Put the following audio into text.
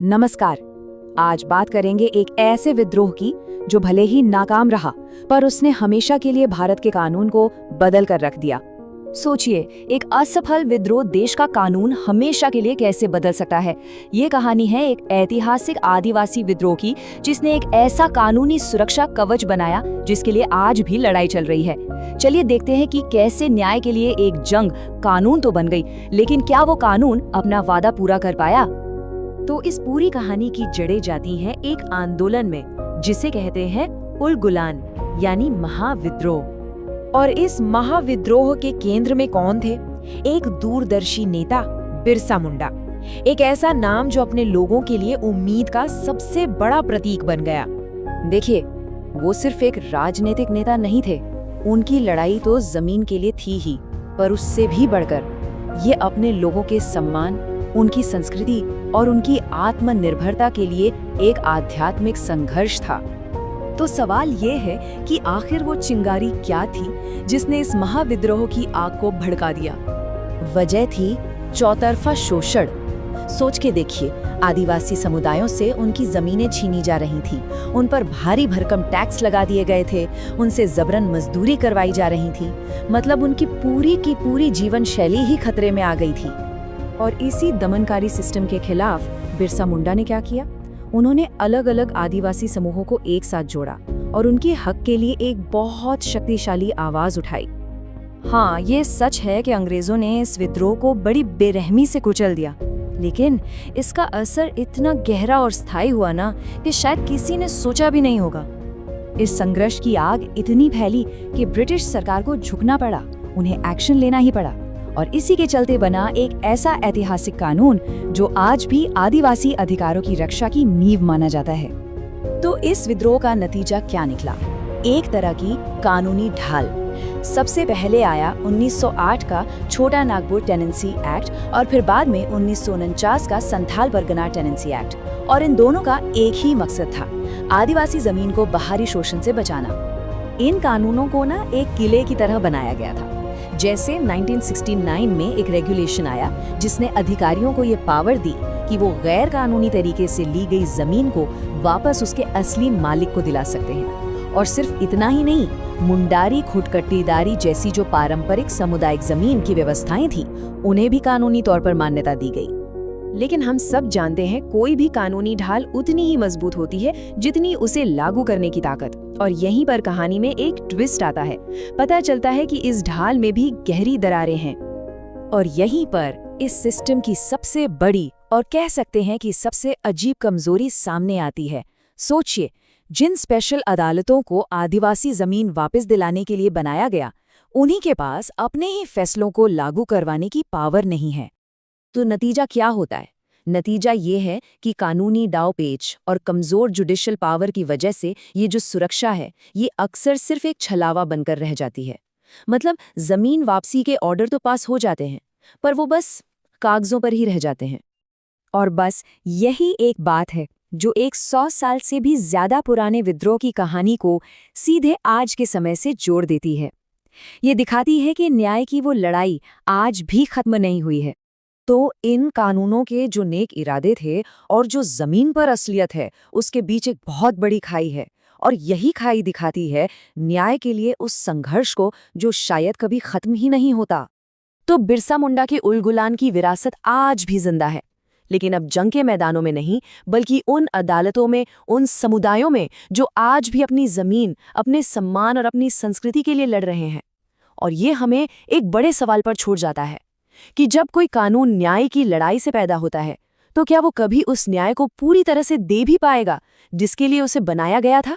नमस्कार। आज बात करेंगे एक ऐसे विद्रोह की जो भले ही नाकाम रहा, पर उसने हमेशा के लिए भारत के कानून को बदल कर रख दिया। सोचिए, एक असफल विद्रोह देश का कानून हमेशा के लिए कैसे बदल सकता है। ये कहानी है एक ऐतिहासिक आदिवासी विद्रोह की, जिसने एक ऐसा कानूनी सुरक्षा कवच बनाया जिसके लिए आज भी लड़ाई चल रही है। चलिए देखते हैं कि कैसे न्याय के लिए एक जंग कानून तो बन गई, लेकिन क्या वो कानून अपना वादा पूरा कर पाया। तो इस पूरी कहानी की जड़ें जाती हैं एक आंदोलन में, जिसे कहते हैं उलगुलान यानी महाविद्रोह। और इस महाविद्रोह के केंद्र में कौन थे? एक दूरदर्शी नेता, बिरसा मुंडा। एक ऐसा नाम जो अपने लोगों के लिए उम्मीद का सबसे बड़ा प्रतीक बन गया। देखिए, वो सिर्फ एक राजनीतिक नेता नहीं थे। उनकी लड़ाई तो जमीन के लिए थी ही, पर उससे भी बढ़कर ये अपने लोगों के सम्मान, उनकी संस्कृति और उनकी आत्मनिर्भरता के लिए एक आध्यात्मिक संघर्ष था। तो सवाल ये है कि आखिर वो चिंगारी क्या थी जिसने इस महाविद्रोह की आग को भड़का दिया। वजह थी चौतरफा शोषण। सोच के देखिए, आदिवासी समुदायों से उनकी जमीनें छीनी जा रही थी, उन पर भारी भरकम टैक्स लगा दिए गए थे, उनसे जबरन मजदूरी करवाई जा रही थी। मतलब उनकी पूरी की पूरी जीवन शैली ही खतरे में आ गई थी। और इसी दमनकारी सिस्टम के खिलाफ बिरसा मुंडा ने क्या किया? उन्होंने अलग अलग आदिवासी समूहों को एक साथ जोड़ा और उनके हक के लिए एक बहुत शक्तिशाली आवाज उठाई। हाँ, ये सच है कि अंग्रेजों ने इस विद्रोह को बड़ी बेरहमी से कुचल दिया, लेकिन इसका असर इतना गहरा और स्थायी हुआ ना कि शायद किसी ने सोचा भी नहीं होगा। इस संघर्ष की आग इतनी फैली कि ब्रिटिश सरकार को झुकना पड़ा, उन्हें एक्शन लेना ही पड़ा। और इसी के चलते बना एक ऐसा ऐतिहासिक कानून जो आज भी आदिवासी अधिकारों की रक्षा की नींव माना जाता है। तो इस विद्रोह का नतीजा क्या निकला? एक तरह की कानूनी ढाल। सबसे पहले आया 1908 का छोटा नागपुर टेनेंसी एक्ट और फिर बाद में 1949 का संथाल परगना टेनेंसी एक्ट। और इन दोनों का एक ही मकसद था, आदिवासी जमीन को बाहरी शोषण से बचाना। इन कानूनों को एक किले की तरह बनाया गया था। जैसे 1969 में एक रेगुलेशन आया जिसने अधिकारियों को ये पावर दी कि वो गैर कानूनी तरीके से ली गई जमीन को वापस उसके असली मालिक को दिला सकते हैं। और सिर्फ इतना ही नहीं, मुंडारी खुटकट्टीदारी जैसी जो पारंपरिक सामुदायिक जमीन की व्यवस्थाएं थी, उन्हें भी कानूनी तौर पर मान्यता दी गई। लेकिन हम सब जानते हैं, कोई भी कानूनी ढाल उतनी ही मजबूत होती है जितनी उसे लागू करने की ताकत। और यहीं पर कहानी में एक ट्विस्ट आता है। पता चलता है कि इस ढाल में भी गहरी दरारें हैं। और यहीं पर इस सिस्टम की सबसे बड़ी और कह सकते हैं कि सबसे अजीब कमजोरी सामने आती है। सोचिए, जिन स्पेशल अदालतों को आदिवासी जमीन वापस दिलाने के लिए बनाया गया, उन्हीं के पास अपने ही फैसलों को लागू करवाने की पावर नहीं है। तो नतीजा क्या होता है? नतीजा ये है कि कानूनी दांवपेच और कमजोर जुडिशियल पावर की वजह से ये जो सुरक्षा है, ये अक्सर सिर्फ एक छलावा बनकर रह जाती है। मतलब जमीन वापसी के ऑर्डर तो पास हो जाते हैं, पर वो बस कागजों पर ही रह जाते हैं। और बस यही एक बात है जो एक 100 साल से भी ज्यादा पुराने विद्रोह की कहानी को सीधे आज के समय से जोड़ देती है। ये दिखाती है कि न्याय की वो लड़ाई आज भी खत्म नहीं हुई है। तो इन कानूनों के जो नेक इरादे थे और जो जमीन पर असलियत है, उसके बीच एक बहुत बड़ी खाई है। और यही खाई दिखाती है न्याय के लिए उस संघर्ष को जो शायद कभी खत्म ही नहीं होता। तो बिरसा मुंडा के उलगुलान की विरासत आज भी जिंदा है, लेकिन अब जंग के मैदानों में नहीं, बल्कि उन अदालतों में, उन समुदायों में जो आज भी अपनी जमीन, अपने सम्मान और अपनी संस्कृति के लिए लड़ रहे हैं। और ये हमें एक बड़े सवाल पर छोड़ जाता है कि जब कोई कानून न्याय की लड़ाई से पैदा होता है, तो क्या वो कभी उस न्याय को पूरी तरह से दे भी पाएगा जिसके लिए उसे बनाया गया था?